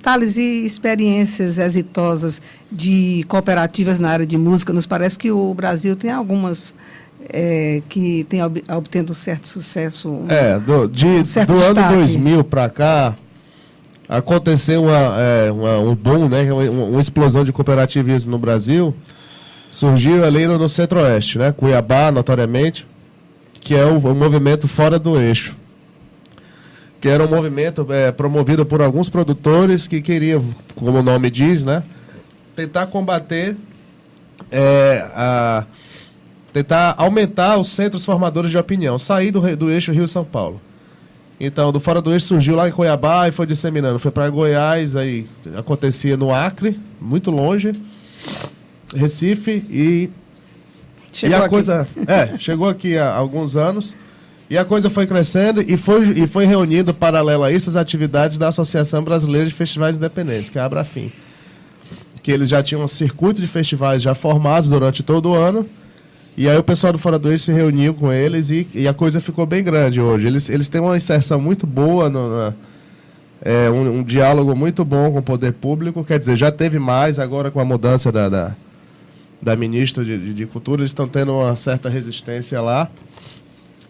Thales, e experiências exitosas de cooperativas na área de música? Nos parece que o Brasil tem algumas que tem obtendo certo sucesso. Do ano 2000 para cá, aconteceu um boom, né, uma explosão de cooperativismo no Brasil. Surgiu ali no Centro-Oeste, né, Cuiabá, notoriamente, que é o movimento Fora do Eixo, que era um movimento promovido por alguns produtores que queriam, como o nome diz, né, tentar combater, tentar aumentar os centros formadores de opinião, sair do eixo Rio-São Paulo. Então, do Fora do Eixo surgiu lá em Cuiabá e foi disseminando. Foi para Goiás, aí acontecia no Acre, muito longe, Recife, e a coisa chegou aqui há alguns anos, e a coisa foi crescendo e foi reunindo, paralelo a isso, as atividades da Associação Brasileira de Festivais Independentes, que é a Abrafim, que eles já tinham um circuito de festivais já formados durante todo o ano. E aí o pessoal do Fora do Eixo se reuniu com eles e a coisa ficou bem grande hoje. Eles têm uma inserção muito boa, um diálogo muito bom com o poder público. Quer dizer, já teve mais, agora com a mudança da ministra de Cultura, eles estão tendo uma certa resistência lá.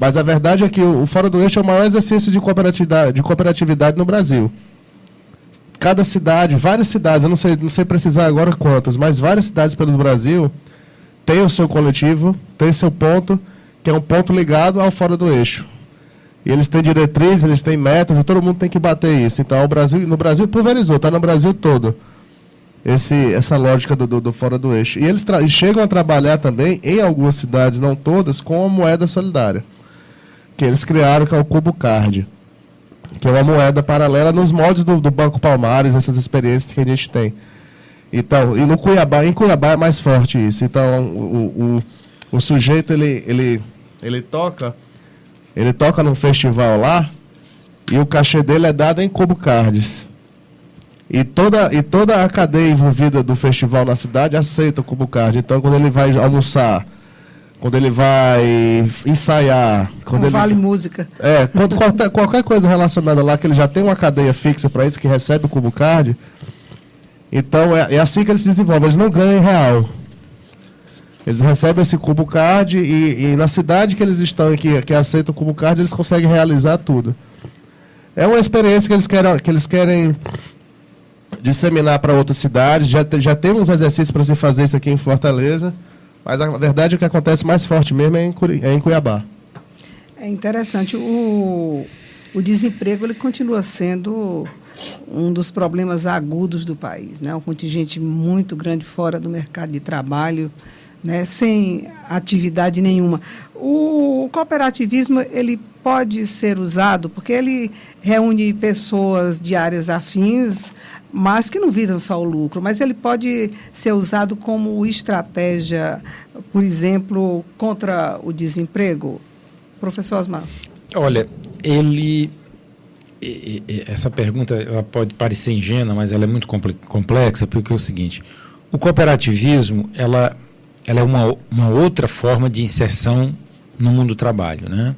Mas a verdade é que o Fora do Eixo é o maior exercício de cooperatividade no Brasil. Cada cidade, várias cidades, eu não sei precisar agora quantas, mas várias cidades pelo Brasil tem o seu coletivo, tem seu ponto, que é um ponto ligado ao Fora do Eixo. E eles têm diretrizes, eles têm metas, e todo mundo tem que bater isso. Então, no Brasil pulverizou, está no Brasil todo, essa lógica do Fora do Eixo. E eles chegam a trabalhar também, em algumas cidades, não todas, com a moeda solidária, que eles criaram, que é o Cubo Card, que é uma moeda paralela nos moldes do Banco Palmares, essas experiências que a gente tem. Então, e em Cuiabá é mais forte isso. Então, o sujeito, ele toca num festival lá, e o cachê dele é dado em Cubo Cards. E toda a cadeia envolvida do festival na cidade aceita o Cubo Card. Então, quando ele vai almoçar, quando ele vai ensaiar, quando vale música. Qualquer coisa relacionada lá, que ele já tem uma cadeia fixa para isso, que recebe o Cubo Card. Então, é assim que eles se desenvolvem. Eles não ganham em real. Eles recebem esse Cubo Card e na cidade que eles estão, que aceita o Cubo Card, eles conseguem realizar tudo. É uma experiência que eles querem disseminar para outras cidades. Já tem uns exercícios para se fazer isso aqui em Fortaleza, mas a verdade é que o que acontece mais forte mesmo é em Cuiabá. É interessante. O desemprego ele continua sendo um dos problemas agudos do país, né? Um contingente muito grande fora do mercado de trabalho, né? Sem atividade nenhuma. O cooperativismo ele pode ser usado porque ele reúne pessoas de áreas afins, mas que não visam só o lucro, mas ele pode ser usado como estratégia, por exemplo, contra o desemprego. Professor Osmar. Olha, essa pergunta ela pode parecer ingênua, mas ela é muito complexa, porque é o seguinte: o cooperativismo ela é uma outra forma de inserção no mundo do trabalho, né?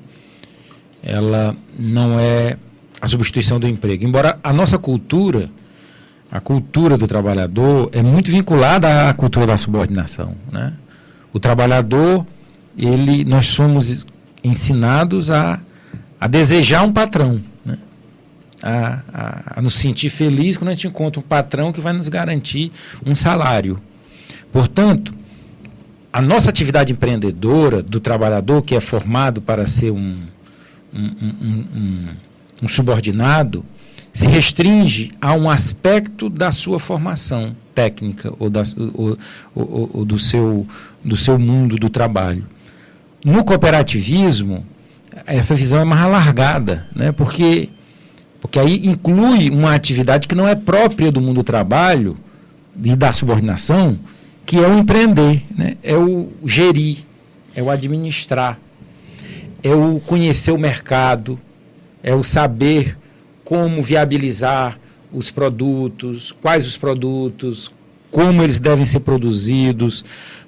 Ela não é a substituição do emprego, embora a nossa cultura, a cultura do trabalhador, é muito vinculada à cultura da subordinação, né? O trabalhador, nós somos ensinados a desejar um patrão, né? A nos sentir felizes quando a gente encontra um patrão que vai nos garantir um salário. Portanto, a nossa atividade empreendedora do trabalhador, que é formado para ser um subordinado, se restringe a um aspecto da sua formação técnica ou do seu mundo do trabalho. No cooperativismo, essa visão é mais alargada, né? Porque aí inclui uma atividade que não é própria do mundo do trabalho e da subordinação, que é o empreender, né? É o gerir, é o administrar, é o conhecer o mercado, é o saber como viabilizar os produtos, quais os produtos, como eles devem ser produzidos,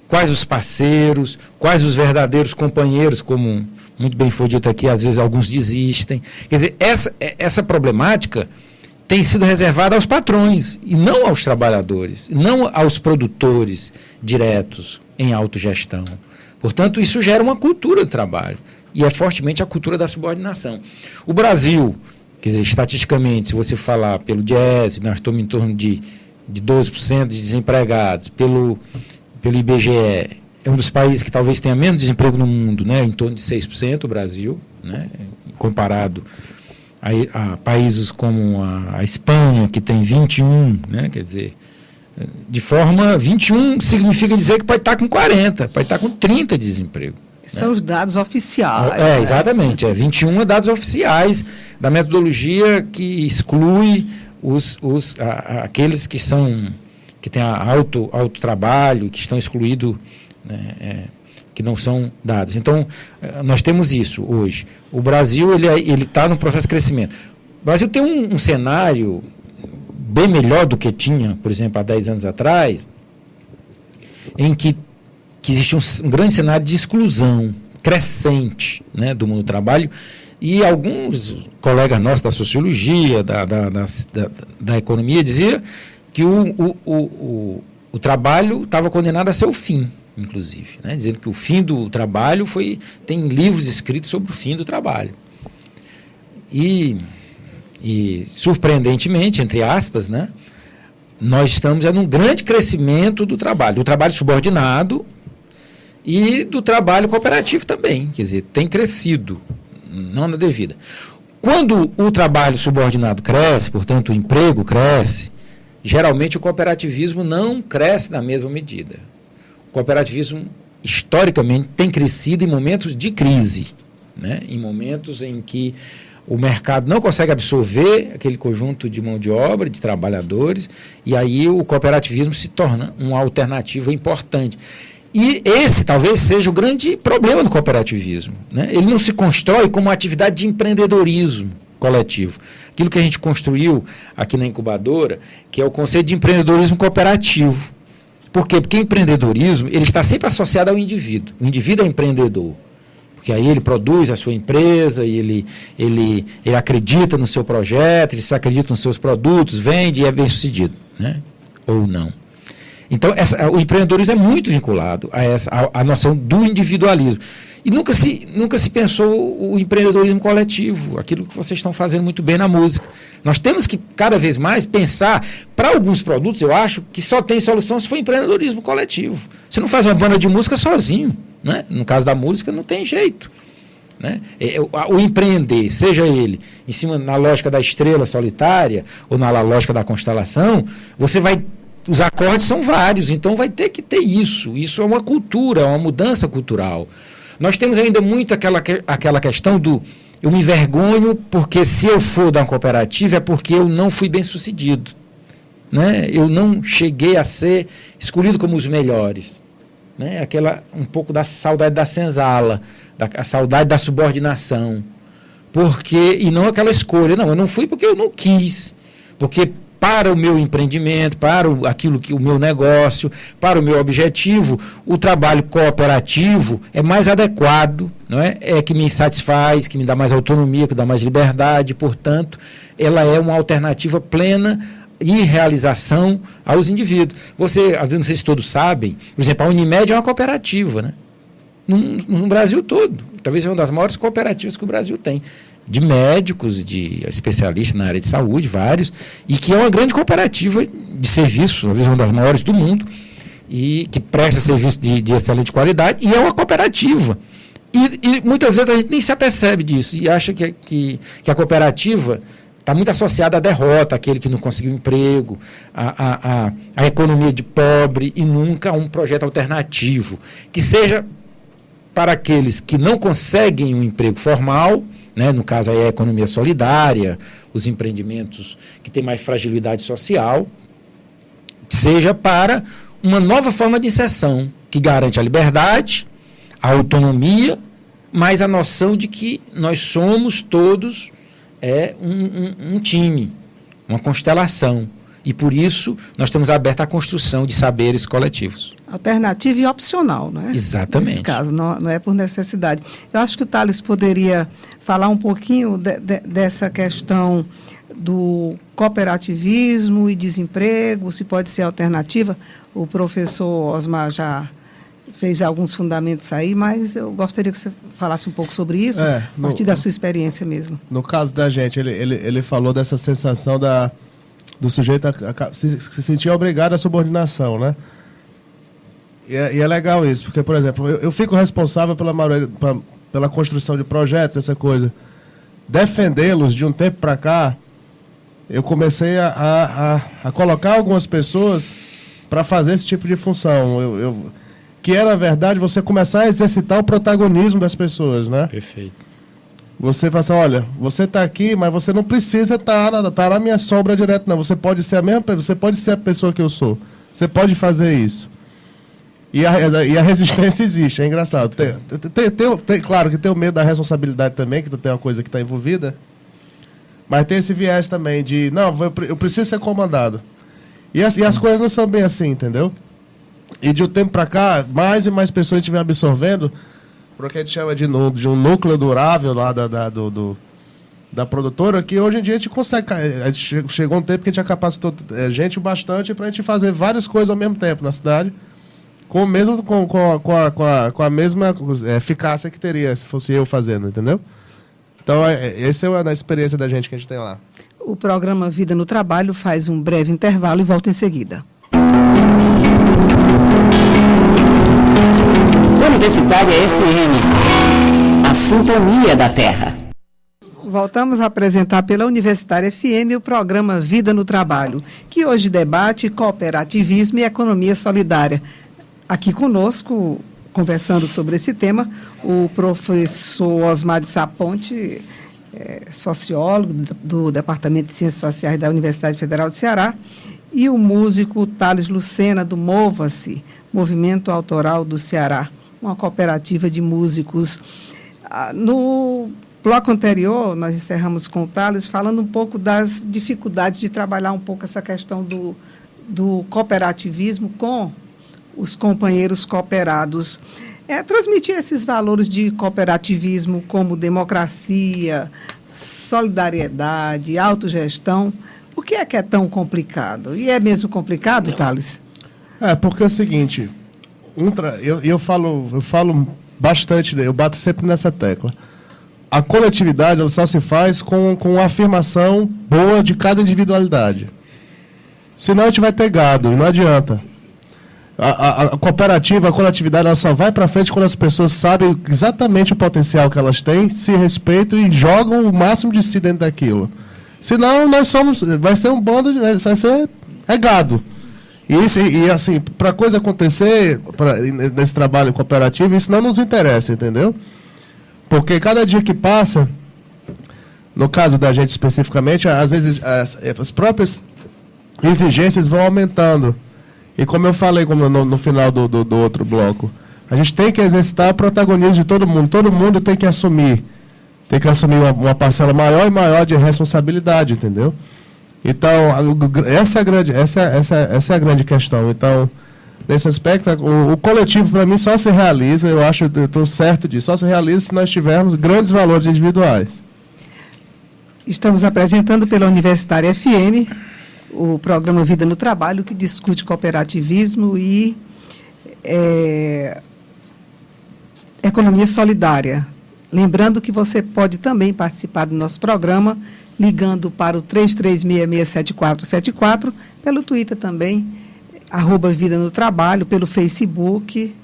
quais os parceiros, quais os verdadeiros companheiros, como muito bem foi dito aqui, às vezes alguns desistem. Quer dizer, essa problemática tem sido reservada aos patrões, e não aos trabalhadores, não aos produtores diretos em autogestão. Portanto, isso gera uma cultura de trabalho, e é fortemente a cultura da subordinação. O Brasil, quer dizer, estatisticamente, se você falar pelo Diese, nós estamos em torno de 12% de desempregados, pelo IBGE, é um dos países que talvez tenha menos desemprego no mundo, né? Em torno de 6%, o Brasil, né? Comparado a países como a Espanha, que tem 21%, né? Quer dizer, de forma 21 significa dizer que pode estar com 40%, pode estar com 30% de desemprego. São os dados oficiais. Exatamente. 21 é dados oficiais da metodologia que exclui aqueles que têm alto trabalho, que estão excluídos, né, que não são dados. Então, nós temos isso hoje. O Brasil ele está no processo de crescimento. O Brasil tem um cenário bem melhor do que tinha, por exemplo, há 10 anos atrás, em que existe um grande cenário de exclusão crescente, né, do mundo do trabalho, e alguns colegas nossos da sociologia, da economia, diziam que o trabalho estava condenado a ser o fim, inclusive, né, dizendo que o fim do trabalho tem livros escritos sobre o fim do trabalho. E surpreendentemente, entre aspas, né, nós estamos num grande crescimento do trabalho subordinado e do trabalho cooperativo também, quer dizer, tem crescido, não na devida. Quando o trabalho subordinado cresce, portanto o emprego cresce, geralmente o cooperativismo não cresce na mesma medida. O cooperativismo, historicamente, tem crescido em momentos de crise, né? Em momentos em que o mercado não consegue absorver aquele conjunto de mão de obra, de trabalhadores, e aí o cooperativismo se torna uma alternativa importante. E esse talvez seja o grande problema do cooperativismo, né? Ele não se constrói como uma atividade de empreendedorismo coletivo. Aquilo que a gente construiu aqui na incubadora, que é o conceito de empreendedorismo cooperativo. Por quê? Porque o empreendedorismo ele está sempre associado ao indivíduo. O indivíduo é empreendedor. Porque aí ele produz a sua empresa, ele acredita no seu projeto, ele se acredita nos seus produtos, vende e é bem sucedido, né? Ou não. Então, o empreendedorismo é muito vinculado à noção do individualismo. E nunca se pensou o empreendedorismo coletivo, aquilo que vocês estão fazendo muito bem na música. Nós temos que, cada vez mais, pensar, para alguns produtos, eu acho, que só tem solução se for empreendedorismo coletivo. Você não faz uma banda de música sozinho, né? No caso da música, não tem jeito, né? O empreender, seja ele em cima na lógica da estrela solitária ou na lógica da constelação, os acordes são vários, então vai ter que ter isso. Isso é uma cultura, é uma mudança cultural. Nós temos ainda muito aquela questão do eu me envergonho porque se eu for da cooperativa é porque eu não fui bem sucedido, né? Eu não cheguei a ser escolhido como os melhores, né? Um pouco da saudade da senzala, a saudade da subordinação, e não aquela escolha, não, eu não fui porque eu não quis, porque para o meu empreendimento, para o meu negócio, para o meu objetivo, o trabalho cooperativo é mais adequado, não é? É que me satisfaz, que me dá mais autonomia, que dá mais liberdade, portanto, ela é uma alternativa plena e realização aos indivíduos. Às vezes, não sei se todos sabem, por exemplo, a Unimed é uma cooperativa, né? No Brasil todo. Talvez seja uma das maiores cooperativas que o Brasil tem, de médicos, de especialistas na área de saúde, vários, e que é uma grande cooperativa de serviço, talvez uma das maiores do mundo, e que presta serviço de excelente qualidade, e é uma cooperativa. E muitas vezes a gente nem se apercebe disso, e acha que a cooperativa está muito associada à derrota, aquele que não conseguiu emprego, à economia de pobre, e nunca a um projeto alternativo, que seja para aqueles que não conseguem um emprego formal, né, no caso aí a economia solidária, os empreendimentos que têm mais fragilidade social, seja para uma nova forma de inserção, que garante a liberdade, a autonomia, mas a noção de que nós somos todos um time, uma constelação. E por isso nós estamos abertos à construção de saberes coletivos. Alternativa e opcional, não é? Exatamente. Nesse caso, não é por necessidade. Eu acho que o Thales poderia falar um pouquinho dessa questão do cooperativismo e desemprego, se pode ser alternativa. O professor Osmar já fez alguns fundamentos aí, mas eu gostaria que você falasse um pouco sobre isso, a partir da sua experiência mesmo. No caso da gente, ele falou dessa sensação do sujeito se sentir obrigado à subordinação, né? E é legal isso, porque, por exemplo, eu fico responsável pela construção de projetos, essa coisa. Defendê-los de um tempo para cá, eu comecei a colocar algumas pessoas para fazer esse tipo de função. Que é, na verdade, você começar a exercitar o protagonismo das pessoas, né? Perfeito. Você fala assim, olha, você está aqui, mas você não precisa estar na minha sombra direto, não. Você pode ser você pode ser a pessoa que eu sou. Você pode fazer isso. E a resistência existe, é engraçado. Claro que tem o medo da responsabilidade também, que tem uma coisa que está envolvida, mas tem esse viés também de, não, eu preciso ser comandado. E as coisas não são bem assim, entendeu? E de um tempo para cá, mais e mais pessoas a gente vem absorvendo, porque a gente chama de um núcleo durável lá da produtora, que hoje em dia a gente consegue. Chegou um tempo que a gente já capacitou gente bastante para a gente fazer várias coisas ao mesmo tempo na cidade, com a mesma eficácia que teria se fosse eu fazendo, entendeu? Então, essa é a experiência da gente que a gente tem lá. O programa Vida no Trabalho faz um breve intervalo e volta em seguida. Universitária FM, a sintonia da Terra. Voltamos a apresentar pela Universitária FM o programa Vida no Trabalho, que hoje debate cooperativismo e economia solidária. Aqui conosco, conversando sobre esse tema, o professor Osmar de Saponte, sociólogo do Departamento de Ciências Sociais da Universidade Federal do Ceará, e o músico Thales Lucena, do Mova-se, Movimento Autoral do Ceará, uma cooperativa de músicos. No bloco anterior, nós encerramos com o Thales, falando um pouco das dificuldades de trabalhar um pouco essa questão do cooperativismo com os companheiros cooperados. Transmitir esses valores de cooperativismo como democracia, solidariedade, autogestão. Por que é tão complicado? E é mesmo complicado, Thales? Porque é o seguinte, eu falo bastante, eu bato sempre nessa tecla. A coletividade ela só se faz com a afirmação boa de cada individualidade. Senão a gente vai ter gado, e não adianta. A cooperativa, a coletividade, ela só vai para frente quando as pessoas sabem exatamente o potencial que elas têm, se respeitam e jogam o máximo de si dentro daquilo. Senão, vai ser um bando, vai ser gado. E assim, para a coisa acontecer, nesse trabalho cooperativo, isso não nos interessa, entendeu? Porque cada dia que passa, no caso da gente especificamente, às vezes as próprias exigências vão aumentando. E como eu falei no final do outro bloco, a gente tem que exercitar o protagonismo de todo mundo. Todo mundo tem que assumir uma parcela maior e maior de responsabilidade, entendeu? Então, essa é a grande questão. Então, nesse aspecto, o coletivo, para mim, só se realiza, eu estou certo disso, só se realiza se nós tivermos grandes valores individuais. Estamos apresentando pela Universitária FM o programa Vida no Trabalho, que discute cooperativismo e economia solidária. Lembrando que você pode também participar do nosso programa ligando para o 33667474, pelo Twitter também, @Vida no Trabalho, pelo Facebook,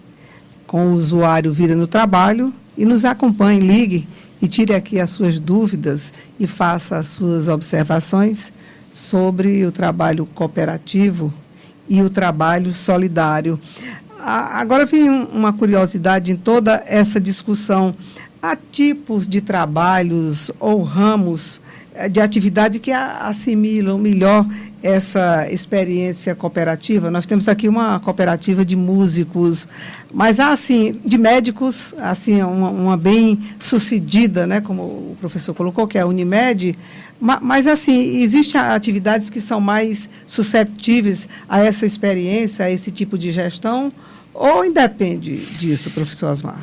com o usuário Vida no Trabalho, e nos acompanhe, ligue e tire aqui as suas dúvidas e faça as suas observações sobre o trabalho cooperativo e o trabalho solidário. Agora vem uma curiosidade em toda essa discussão. Há tipos de trabalhos ou ramos de atividade que assimilam melhor essa experiência cooperativa. Nós temos aqui uma cooperativa de músicos, mas há, assim, de médicos, assim, uma bem sucedida, né, como o professor colocou, que é a Unimed, mas, assim, existem atividades que são mais susceptíveis a essa experiência, a esse tipo de gestão, ou independe disso, professor Osmar?